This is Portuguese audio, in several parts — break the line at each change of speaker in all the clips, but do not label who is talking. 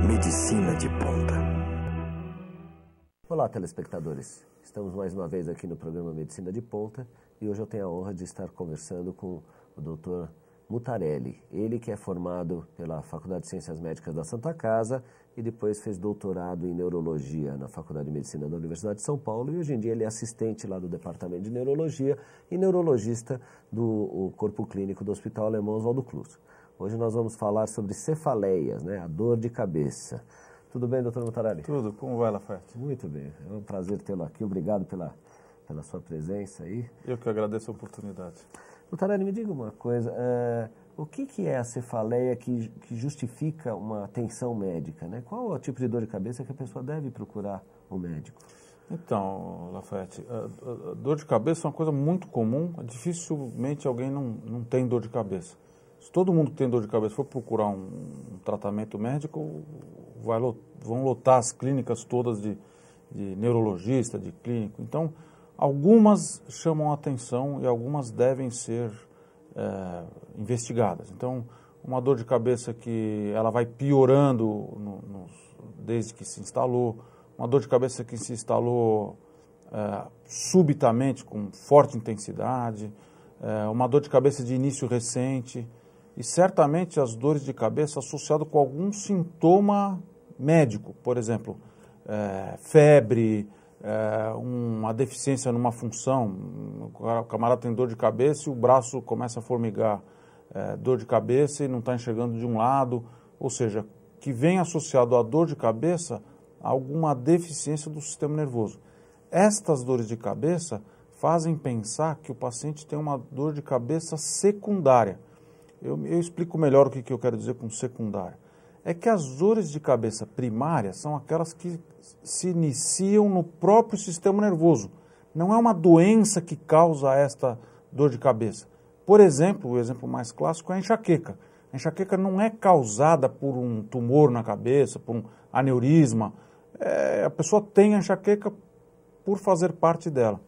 Medicina de Ponta.
Olá, telespectadores. Estamos mais uma vez aqui no programa Medicina de Ponta e hoje eu tenho a honra de estar conversando com o Dr. Mutarelli. Ele que é formado pela Faculdade de Ciências Médicas da Santa Casa e depois fez doutorado em Neurologia na Faculdade de Medicina da Universidade de São Paulo e hoje em dia ele é assistente lá do Departamento de Neurologia e neurologista do Corpo Clínico do Hospital Alemão Oswaldo Cruz. Hoje nós vamos falar sobre cefaleias, né, a dor de cabeça. Tudo bem, doutor Mutarelli?
Tudo, como vai, Lafayette?
Muito bem, é um prazer tê-lo aqui, obrigado pela sua presença aí.
Eu que agradeço a oportunidade.
Mutarelli, me diga uma coisa, o que é a cefaleia que justifica uma atenção médica, né? Qual é o tipo de dor de cabeça que a pessoa deve procurar um médico?
Então, Lafayette, a dor de cabeça é uma coisa muito comum, dificilmente alguém não tem dor de cabeça. Se todo mundo que tem dor de cabeça for procurar um tratamento médico, vão lotar as clínicas todas de neurologista, de clínico. Então, algumas chamam a atenção e algumas devem ser investigadas. Então, uma dor de cabeça que ela vai piorando desde que se instalou, uma dor de cabeça que se instalou subitamente, com forte intensidade, uma dor de cabeça de início recente, e certamente as dores de cabeça associadas com algum sintoma médico, por exemplo, febre, uma deficiência numa função, o camarada tem dor de cabeça e o braço começa a formigar, dor de cabeça e não está enxergando de um lado, ou seja, que vem associado à dor de cabeça a alguma deficiência do sistema nervoso. Estas dores de cabeça fazem pensar que o paciente tem uma dor de cabeça secundária. Eu explico melhor o que eu quero dizer com secundária. É que as dores de cabeça primárias são aquelas que se iniciam no próprio sistema nervoso. Não é uma doença que causa esta dor de cabeça. Por exemplo, o exemplo mais clássico é a enxaqueca. A enxaqueca não é causada por um tumor na cabeça, por um aneurisma. A pessoa tem a enxaqueca por fazer parte dela.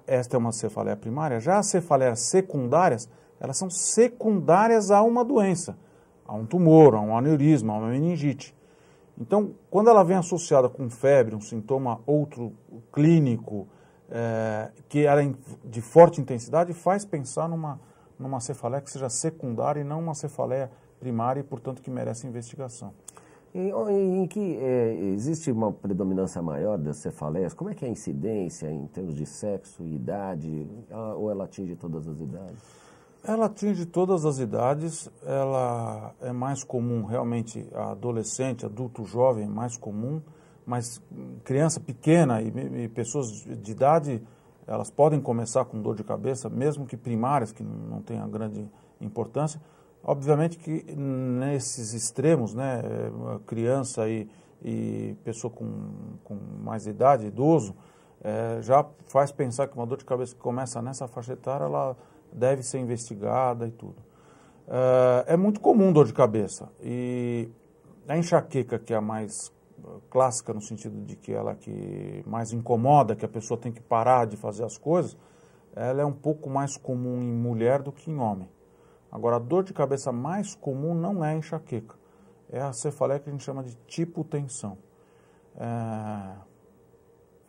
Esta é uma cefaleia primária. Já as cefaleias secundárias, elas são secundárias a uma doença, a um tumor, a um aneurisma, a uma meningite. Então, quando ela vem associada com febre, um sintoma outro clínico, que era de forte intensidade, faz pensar numa cefaleia que seja secundária e não uma cefaleia primária e, portanto, que merece investigação.
Em que existe uma predominância maior das cefaleias? Como é que é a incidência em termos de sexo e idade? Ou ela atinge todas as idades?
Ela atinge todas as idades, ela é mais comum realmente adolescente, adulto jovem, mais comum, mas criança pequena e pessoas de idade, elas podem começar com dor de cabeça, mesmo que primárias, que não tenham grande importância. Obviamente que nesses extremos, né, criança e pessoa com mais idade, idoso, já faz pensar que uma dor de cabeça que começa nessa faixa etária, ela deve ser investigada e tudo. É muito comum dor de cabeça. E a enxaqueca, que é a mais clássica no sentido de que ela que mais incomoda, que a pessoa tem que parar de fazer as coisas, ela é um pouco mais comum em mulher do que em homem. Agora, a dor de cabeça mais comum não é a enxaqueca. É a cefaleia que a gente chama de tipo tensão. A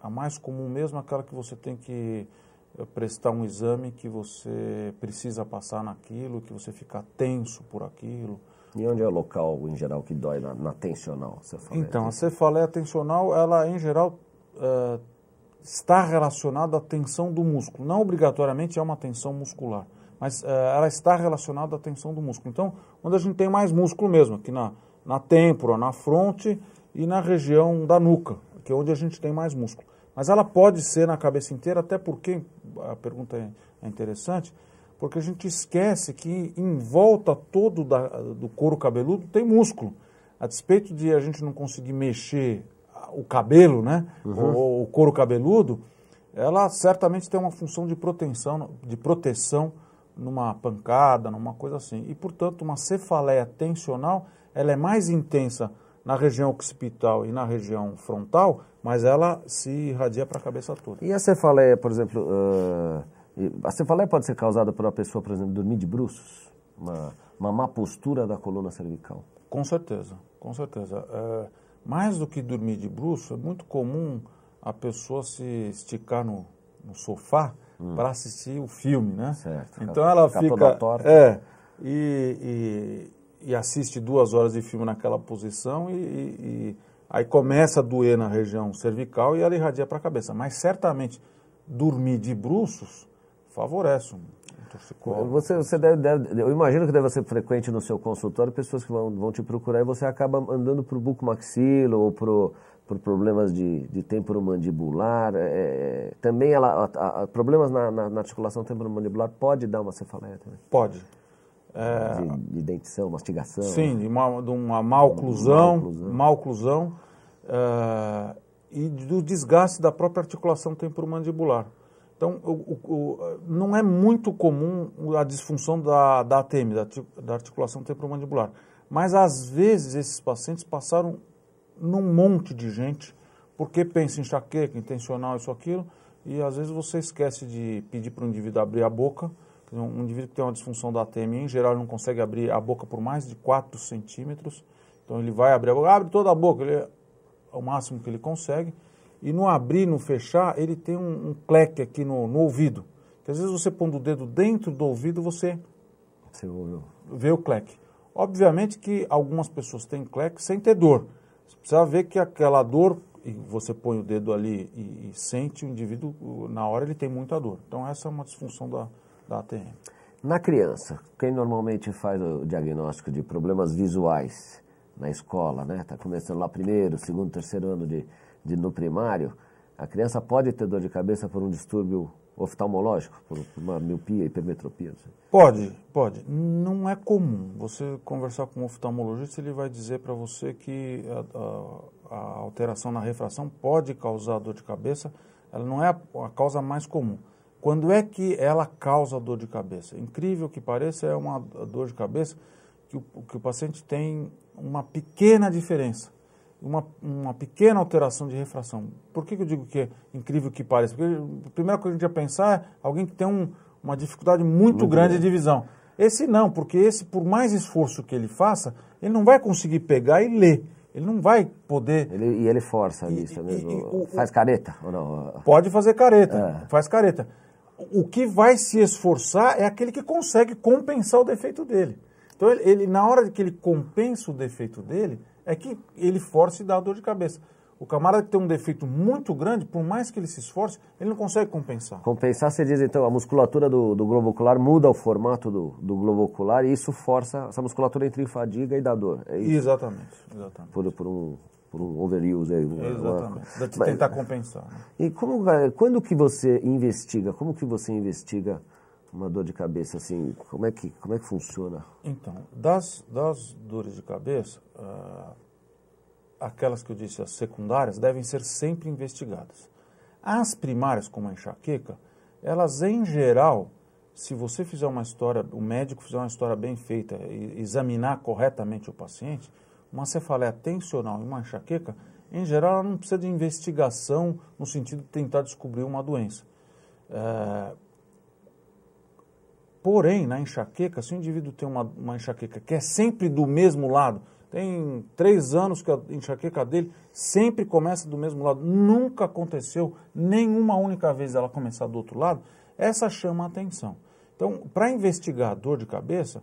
mais comum mesmo é aquela que você tem que prestar um exame, que você precisa passar naquilo, que você fica tenso por aquilo.
E onde é o local, em geral, que dói na tensional?
Então, a cefaleia tensional, ela, em geral, está relacionada à tensão do músculo. Não obrigatoriamente é uma tensão muscular, mas ela está relacionada à tensão do músculo. Então, onde a gente tem mais músculo mesmo, aqui na têmpora, na fronte e na região da nuca, que é onde a gente tem mais músculo. Mas ela pode ser na cabeça inteira, até porque, a pergunta é interessante, porque a gente esquece que em volta todo do couro cabeludo tem músculo. A despeito de a gente não conseguir mexer o cabelo, né, ou o couro cabeludo, ela certamente tem uma função de proteção numa pancada, numa coisa assim. E, portanto, uma cefaleia tensional, ela é mais intensa na região occipital e na região frontal, mas ela se irradia para a cabeça toda.
E a cefaleia, por exemplo, a cefaleia pode ser causada por uma pessoa, por exemplo, dormir de bruços? Uma má postura da coluna cervical?
Com certeza, com certeza. Mais do que dormir de bruço, é muito comum a pessoa se esticar no sofá para assistir o filme, né?
Certo.
Então ela
Ficar
fica...
toda torta.
E assiste 2 horas de filme naquela posição e aí começa a doer na região cervical e ela irradia para a cabeça. Mas certamente dormir de bruços favorece um torcicolo.
Eu imagino que deve ser frequente no seu consultório pessoas que vão te procurar e você acaba andando para o bucomaxilo ou por problemas de temporomandibular. Também problemas na articulação temporomandibular pode dar uma cefaleia também? Pode. De dentição, mastigação.
Sim, de uma má oclusão e do desgaste da própria articulação temporomandibular. Então, não é muito comum a disfunção da ATM, da articulação temporomandibular. Mas, às vezes, esses pacientes passaram num monte de gente, porque pensa em enxaqueca, intencional, isso, aquilo, e às vezes você esquece de pedir para o indivíduo abrir a boca. Um indivíduo que tem uma disfunção da ATM, em geral, ele não consegue abrir a boca por mais de 4 centímetros. Então, ele vai abrir a boca, abre toda a boca, é o máximo que ele consegue. E no abrir, no fechar, ele tem um cleque aqui no ouvido. Que às vezes você pondo o dedo dentro do ouvido, você vê o cleque. Obviamente que algumas pessoas têm cleque sem ter dor. Você precisa ver que aquela dor, e você põe o dedo ali e sente o indivíduo, na hora ele tem muita dor. Então essa é uma disfunção da ATM.
Na criança, quem normalmente faz o diagnóstico de problemas visuais na escola, né? Está começando lá primeiro, segundo, terceiro ano no primário, a criança pode ter dor de cabeça por um distúrbio oftalmológico, por uma miopia, hipermetropia? Assim.
Pode. Não é comum. Você conversar com um oftalmologista, ele vai dizer para você que a alteração na refração pode causar dor de cabeça, ela não é a causa mais comum. Quando é que ela causa dor de cabeça? Incrível que pareça, é uma dor de cabeça que o paciente tem uma pequena diferença, uma pequena alteração de refração. Por que eu digo que é incrível que pareça? Porque a primeira coisa que a gente ia pensar é alguém que tem uma dificuldade muito grande de visão. Esse não, porque esse, por mais esforço que ele faça, ele não vai conseguir pegar e ler. Ele não vai poder...
Ele força isso mesmo? Faz careta ou não?
Pode fazer careta, faz careta. O que vai se esforçar é aquele que consegue compensar o defeito dele. Então, ele na hora que ele compensa o defeito dele, é que ele força e dá dor de cabeça. O camarada que tem um defeito muito grande, por mais que ele se esforce, ele não consegue compensar.
Compensar, você diz, então, a musculatura do globo ocular muda o formato do globo ocular e isso força, essa musculatura entra em fadiga e dá dor. É isso?
Exatamente.
Por um overuse aí.
Exatamente. De tentar compensar. Né?
E quando que você investiga? Como que você investiga uma dor de cabeça assim? Como é que funciona?
Então, das dores de cabeça, aquelas que eu disse, as secundárias, devem ser sempre investigadas. As primárias, como a enxaqueca, elas em geral, se você fizer uma história, o médico fizer uma história bem feita e examinar corretamente o paciente, uma cefaleia tensional e uma enxaqueca, em geral, ela não precisa de investigação no sentido de tentar descobrir uma doença. Porém, na enxaqueca, se o indivíduo tem uma enxaqueca que é sempre do mesmo lado, tem 3 anos que a enxaqueca dele sempre começa do mesmo lado, nunca aconteceu nenhuma única vez ela começar do outro lado, essa chama a atenção. Então, para investigar a dor de cabeça,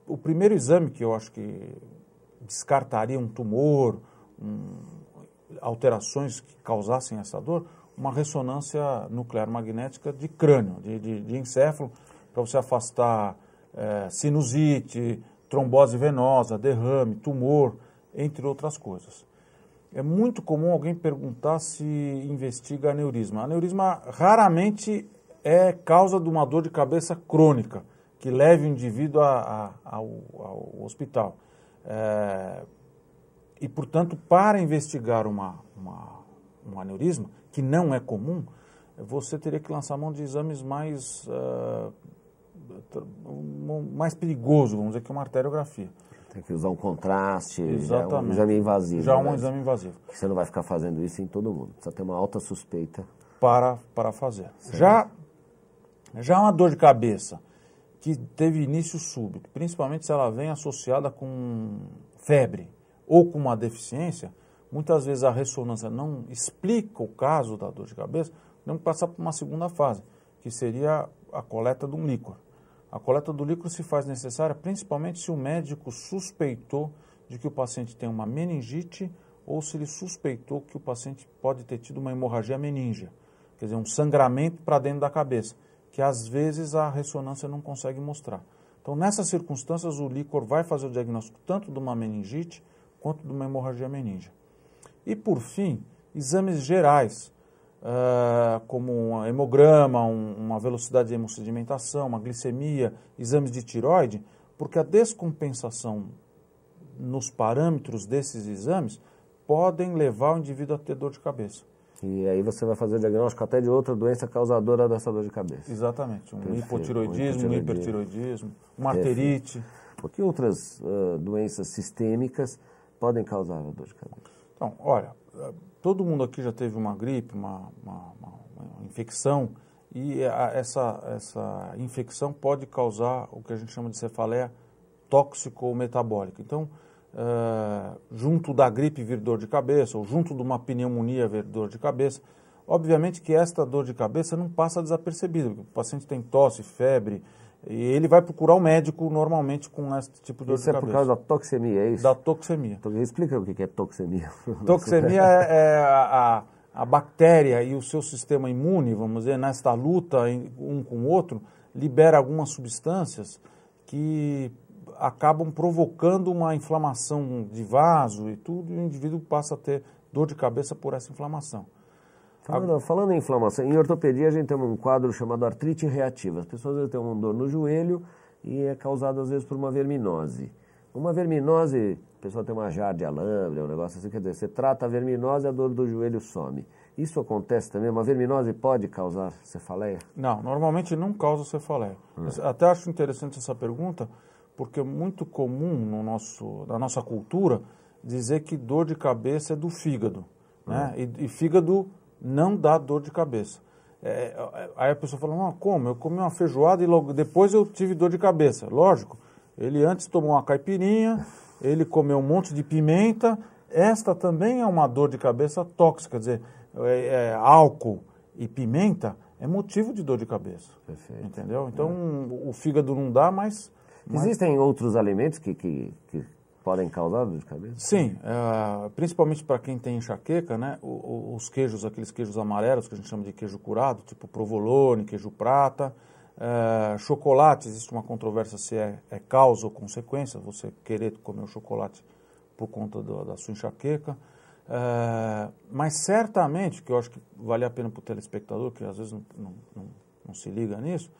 o primeiro exame que eu acho que descartaria um tumor, alterações que causassem essa dor, uma ressonância nuclear magnética de crânio, de encéfalo, para você afastar sinusite, trombose venosa, derrame, tumor, entre outras coisas. É muito comum alguém perguntar se investiga aneurisma. Aneurisma raramente é causa de uma dor de cabeça crônica, que leve o indivíduo ao hospital. E, portanto, para investigar um aneurisma, que não é comum, você teria que lançar mão de exames mais perigosos, vamos dizer, que uma arteriografia.
Tem que usar um contraste,
exatamente.
Um exame invasivo.
Já um exame invasivo.
Você não vai ficar fazendo isso em todo mundo. Precisa ter uma alta suspeita.
Para fazer. Já uma dor de cabeça que teve início súbito, principalmente se ela vem associada com febre ou com uma deficiência, muitas vezes a ressonância não explica o caso da dor de cabeça, temos que passar por uma segunda fase, que seria a coleta de um líquor. A coleta do líquor se faz necessária principalmente se o médico suspeitou de que o paciente tem uma meningite ou se ele suspeitou que o paciente pode ter tido uma hemorragia meníngea, quer dizer, um sangramento para dentro da cabeça, que às vezes a ressonância não consegue mostrar. Então, nessas circunstâncias, o líquor vai fazer o diagnóstico tanto de uma meningite quanto de uma hemorragia meníngea. E, por fim, exames gerais, como um hemograma, uma velocidade de hemossedimentação, uma glicemia, exames de tireoide, porque a descompensação nos parâmetros desses exames podem levar o indivíduo a ter dor de cabeça.
E aí você vai fazer o diagnóstico até de outra doença causadora dessa dor de cabeça.
Exatamente, um hipotiroidismo, um hipertiroidismo, uma arterite.
Que outras doenças sistêmicas podem causar a dor de cabeça?
Então, olha, todo mundo aqui já teve uma gripe, uma infecção, e essa infecção pode causar o que a gente chama de cefaleia tóxico ou metabólica. Então, junto da gripe vir dor de cabeça, ou junto de uma pneumonia vir dor de cabeça, obviamente que esta dor de cabeça não passa desapercebida, porque o paciente tem tosse, febre, e ele vai procurar o médico normalmente com esse tipo de dor de cabeça.
Isso é por causa da toxemia, é isso?
Da toxemia.
Explica o que é toxemia.
Toxemia é a bactéria e o seu sistema imune, vamos dizer, nesta luta um com o outro, libera algumas substâncias que acabam provocando uma inflamação de vaso e tudo, e o indivíduo passa a ter dor de cabeça por essa inflamação.
Falando em inflamação, em ortopedia a gente tem um quadro chamado artrite reativa. As pessoas às vezes têm uma dor no joelho e é causado às vezes por uma verminose. Uma verminose, a pessoa tem uma jarda de alambre, um negócio assim, quer dizer, você trata a verminose e a dor do joelho some. Isso acontece também? Uma verminose pode causar cefaleia?
Não, normalmente não causa cefaleia. Até acho interessante essa pergunta, porque é muito comum na nossa cultura dizer que dor de cabeça é do fígado, né? E fígado não dá dor de cabeça. Aí a pessoa fala, como? Eu comi uma feijoada e logo depois eu tive dor de cabeça. Lógico, ele antes tomou uma caipirinha, ele comeu um monte de pimenta, esta também é uma dor de cabeça tóxica, quer dizer, álcool e pimenta é motivo de dor de cabeça.
Perfeito.
Entendeu? Então o fígado não dá, mas...
Existem outros alimentos que podem causar dor de cabeça?
Sim, principalmente para quem tem enxaqueca, né? Os queijos, aqueles queijos amarelos que a gente chama de queijo curado, tipo provolone, queijo prata, chocolate, existe uma controvérsia se é causa ou consequência, você querer comer o chocolate por conta da sua enxaqueca, mas certamente, que eu acho que vale a pena para o telespectador, que às vezes não se liga nisso,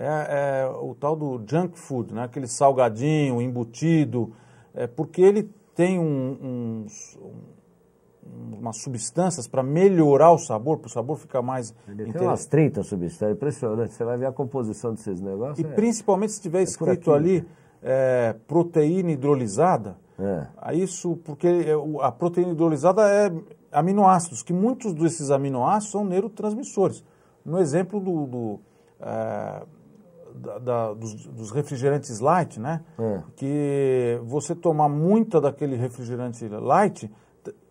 é o tal do junk food, né? Aquele salgadinho, embutido, porque ele tem umas substâncias para melhorar o sabor, para o sabor ficar mais...
Ele tem umas 30 substâncias, impressionante. Você vai ver a composição desses negócios.
E principalmente se tiver escrito ali proteína hidrolisada, isso porque a proteína hidrolisada é aminoácidos, que muitos desses aminoácidos são neurotransmissores. No exemplo dos refrigerantes light, né? Que você tomar muita daquele refrigerante light,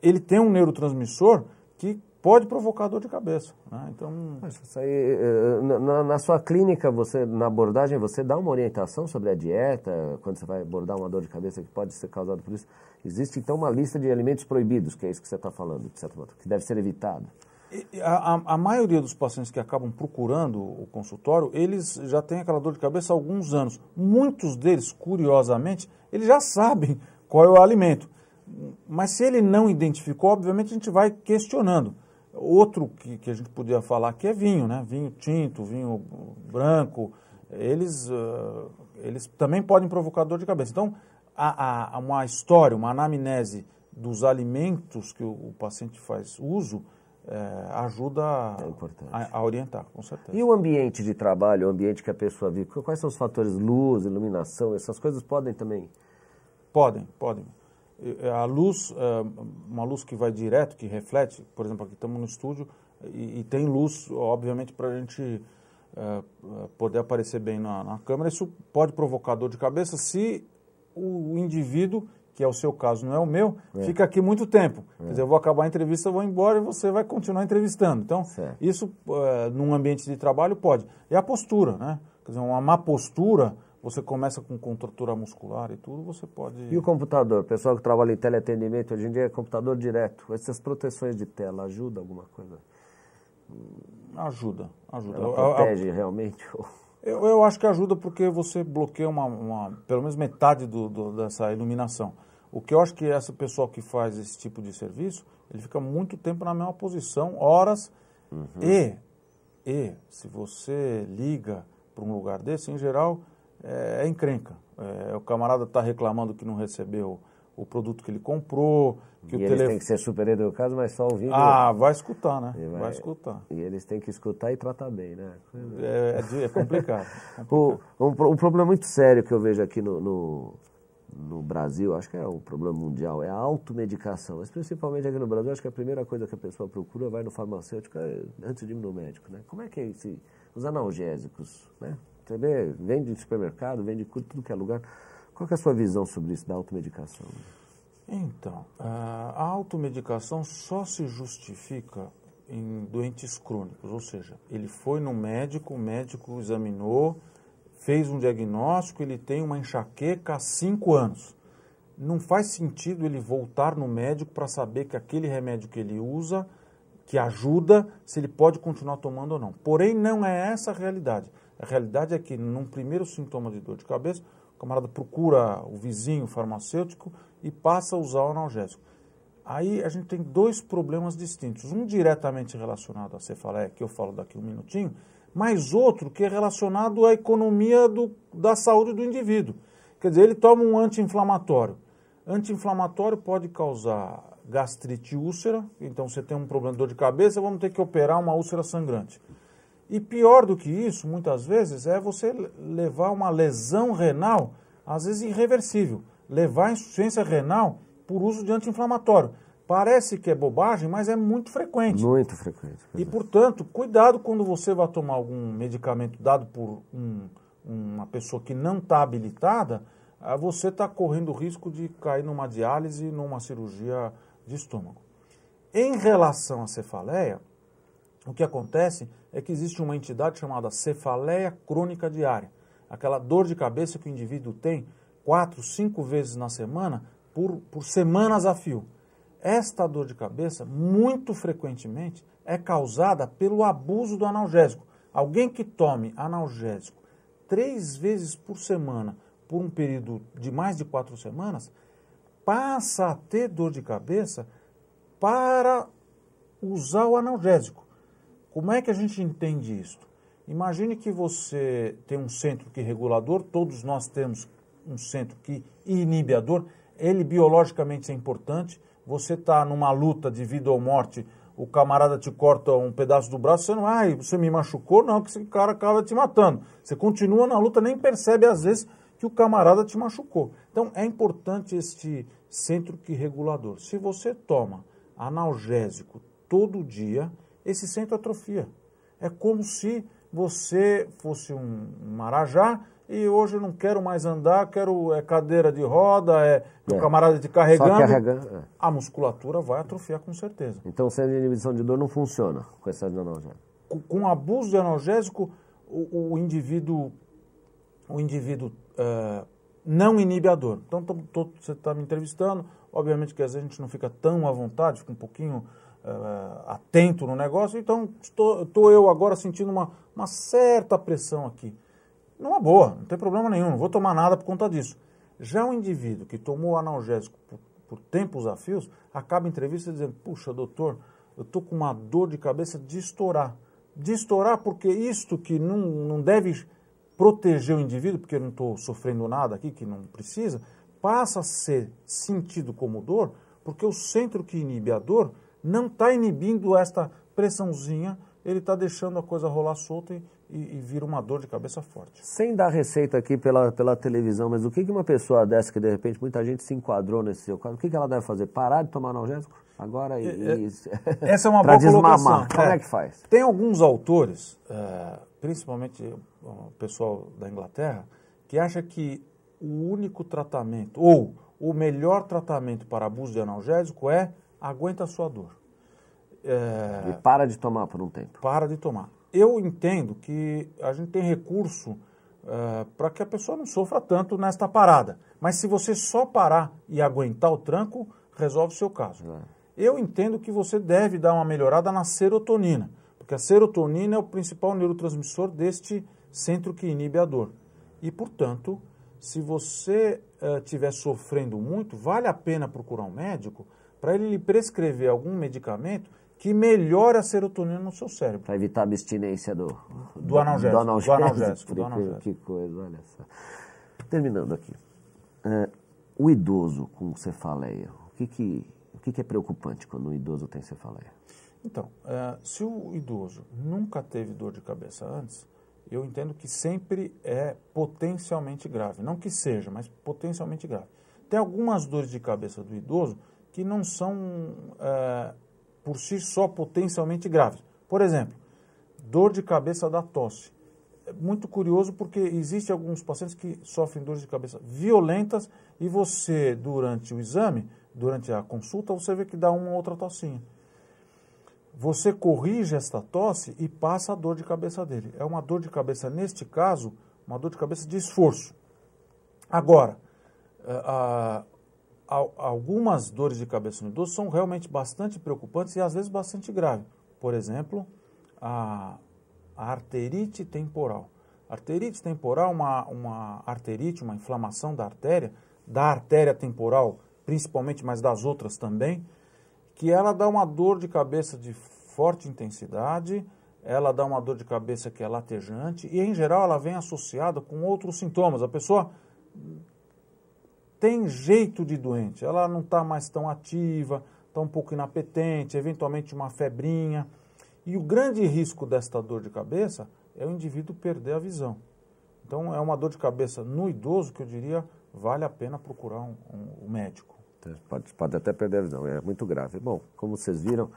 ele tem um neurotransmissor que pode provocar dor de cabeça, né? Então,
isso aí, na sua clínica, na abordagem, você dá uma orientação sobre a dieta, quando você vai abordar uma dor de cabeça que pode ser causada por isso? Existe, então, uma lista de alimentos proibidos, que é isso que você está falando, de certa maneira, que deve ser evitado.
A maioria dos pacientes que acabam procurando o consultório, eles já têm aquela dor de cabeça há alguns anos. Muitos deles, curiosamente, eles já sabem qual é o alimento. Mas se ele não identificou, obviamente a gente vai questionando. Outro que a gente podia falar aqui é vinho, né? Vinho tinto, vinho branco. Eles também podem provocar dor de cabeça. Então, há uma história, uma anamnese dos alimentos que o paciente faz uso, ajuda a orientar, com certeza.
E o ambiente de trabalho, o ambiente que a pessoa vive, quais são os fatores? Luz, iluminação, essas coisas podem também?
Podem. A luz, uma luz que vai direto, que reflete, por exemplo, aqui estamos no estúdio e tem luz, obviamente, para a gente poder aparecer bem na câmera. Isso pode provocar dor de cabeça se o indivíduo, que é o seu caso, não é o meu, fica aqui muito tempo. Quer dizer, eu vou acabar a entrevista, eu vou embora e você vai continuar entrevistando. Então, isso num ambiente de trabalho pode. E a postura, né? Quer dizer, uma má postura, você começa com contratura muscular e tudo, você pode...
E o computador? O pessoal que trabalha em teleatendimento, hoje em dia é computador direto. Essas proteções de tela ajudam alguma coisa?
Ajuda.
Ela protege realmente?
Eu acho que ajuda porque você bloqueia pelo menos metade dessa iluminação. O que eu acho que essa pessoa que faz esse tipo de serviço, ele fica muito tempo na mesma posição, horas, e se você liga para um lugar desse, em geral, é encrenca. O camarada está reclamando que não recebeu o produto que ele comprou, que
e eles têm que ser super educados, mas só ouvindo...
vai escutar, né? Vai escutar.
E eles têm que escutar e tratar bem, né?
É complicado.
Um problema muito sério que eu vejo aqui no Brasil, acho que é um problema mundial, é a automedicação. Mas principalmente aqui no Brasil, acho que a primeira coisa que a pessoa procura vai no farmacêutico antes de ir no médico, né? Como é que é os analgésicos, né? Você vende em supermercado, vende em tudo que é lugar. Qual que é a sua visão sobre isso, da automedicação?
Então, a automedicação só se justifica em doentes crônicos, ou seja, ele foi no médico, o médico examinou, fez um diagnóstico, ele tem uma enxaqueca há 5 anos. Não faz sentido ele voltar no médico para saber que aquele remédio que ele usa, que ajuda, se ele pode continuar tomando ou não. Porém, não é essa a realidade. A realidade é que, num primeiro sintoma de dor de cabeça, o camarada procura o vizinho farmacêutico e passa a usar o analgésico. Aí a gente tem 2 problemas distintos. Um diretamente relacionado à cefaleia, que eu falo daqui um minutinho, mas outro que é relacionado à economia da saúde do indivíduo. Quer dizer, ele toma um anti-inflamatório. Anti-inflamatório pode causar gastrite e úlcera, então você tem um problema de dor de cabeça, vamos ter que operar uma úlcera sangrante. E pior do que isso, muitas vezes, é você levar uma lesão renal, às vezes irreversível, levar insuficiência renal por uso de anti-inflamatório. Parece que é bobagem, mas é muito frequente.
Muito frequente.
E, portanto, cuidado quando você vai tomar algum medicamento dado por uma pessoa que não está habilitada, você está correndo o risco de cair numa diálise, numa cirurgia de estômago. Em relação à cefaleia, o que acontece é que existe uma entidade chamada cefaleia crônica diária. Aquela dor de cabeça que o indivíduo tem 4, 5 vezes na semana, por semanas a fio. Esta dor de cabeça, muito frequentemente, é causada pelo abuso do analgésico. Alguém que tome analgésico 3 vezes por semana, por um período de mais de 4 semanas, passa a ter dor de cabeça para usar o analgésico. Como é que a gente entende isso? Imagine que você tem um centro que regulador, todos nós temos um centro que inibidor, ele biologicamente é importante, você está numa luta de vida ou morte, o camarada te corta um pedaço do braço, você não, você me machucou, não, que esse cara acaba te matando. Você continua na luta, nem percebe às vezes que o camarada te machucou. Então é importante este centro que regulador. Se você toma analgésico todo dia, esse centro atrofia. É como se você fosse um marajá e hoje eu não quero mais andar, quero cadeira de roda, o camarada te carregando. A musculatura vai atrofiar com certeza.
Então, sem inibição de dor não funciona com esse analgésico?
Com abuso de analgésico, o indivíduo não inibe a dor. Então, você está me entrevistando, obviamente que às vezes a gente não fica tão à vontade, fica um pouquinho atento no negócio, então estou eu agora sentindo uma certa pressão aqui. Numa boa, não tem problema nenhum, não vou tomar nada por conta disso. Já o indivíduo que tomou analgésico por tempos a fios, acaba a entrevista dizendo, puxa, doutor, eu estou com uma dor de cabeça de estourar. De estourar porque isto que não deve proteger o indivíduo, porque eu não estou sofrendo nada aqui, que não precisa, passa a ser sentido como dor, porque o centro que inibe a dor não está inibindo esta pressãozinha, ele está deixando a coisa rolar solta e vira uma dor de cabeça forte.
Sem dar receita aqui pela televisão, mas o que uma pessoa dessa, que de repente muita gente se enquadrou nesse seu caso, o que ela deve fazer? Parar de tomar analgésico? Agora,
essa é uma
para
boa colocação.
desmamar, como é que faz?
Tem alguns autores, principalmente o pessoal da Inglaterra, que acha que o único tratamento, ou o melhor tratamento para abuso de analgésico é aguenta a sua dor.
E para de tomar por um tempo.
Para de tomar. Eu entendo que a gente tem recurso para que a pessoa não sofra tanto nesta parada. Mas se você só parar e aguentar o tranco, resolve o seu caso. Eu entendo que você deve dar uma melhorada na serotonina, porque a serotonina é o principal neurotransmissor deste centro que inibe a dor. E, portanto, se você estiver sofrendo muito, vale a pena procurar um médico para ele lhe prescrever algum medicamento que melhore a serotonina no seu cérebro.
Para evitar a abstinência do
analgésico.
Que coisa, olha só. Terminando aqui. O idoso com cefaleia, o que é preocupante quando o idoso tem cefaleia?
Então, se o idoso nunca teve dor de cabeça antes, eu entendo que sempre é potencialmente grave. Não que seja, mas potencialmente grave. Tem algumas dores de cabeça do idoso que não são, por si só, potencialmente graves. Por exemplo, dor de cabeça da tosse. É muito curioso porque existem alguns pacientes que sofrem dores de cabeça violentas e você, durante o exame, durante a consulta, você vê que dá uma ou outra tossinha. Você corrige esta tosse e passa a dor de cabeça dele. É uma dor de cabeça, neste caso, uma dor de cabeça de esforço. Agora, algumas dores de cabeça no idoso são realmente bastante preocupantes e às vezes bastante graves. Por exemplo, a arterite temporal. Arterite temporal é uma arterite, uma inflamação da artéria temporal, principalmente, mas das outras também, que ela dá uma dor de cabeça de forte intensidade, ela dá uma dor de cabeça que é latejante e, em geral, ela vem associada com outros sintomas. A pessoa tem jeito de doente, ela não está mais tão ativa, está um pouco inapetente, eventualmente uma febrinha. E o grande risco desta dor de cabeça é o indivíduo perder a visão. Então, é uma dor de cabeça no idoso que eu diria vale a pena procurar um médico.
Pode até perder a visão, é muito grave. Bom, como vocês viram,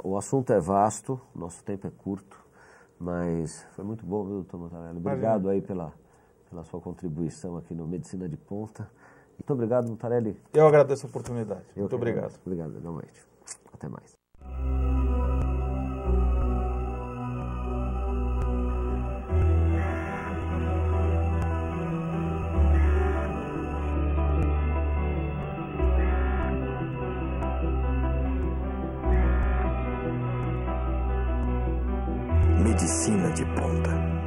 o assunto é vasto, o nosso tempo é curto, mas foi muito bom, viu, doutor Mutarelli? Obrigado aí pela sua contribuição aqui no Medicina de Ponta. Muito obrigado, Mutarelli.
Eu agradeço a oportunidade. Muito obrigado.
Obrigado, realmente. Até mais.
Medicina de Ponta.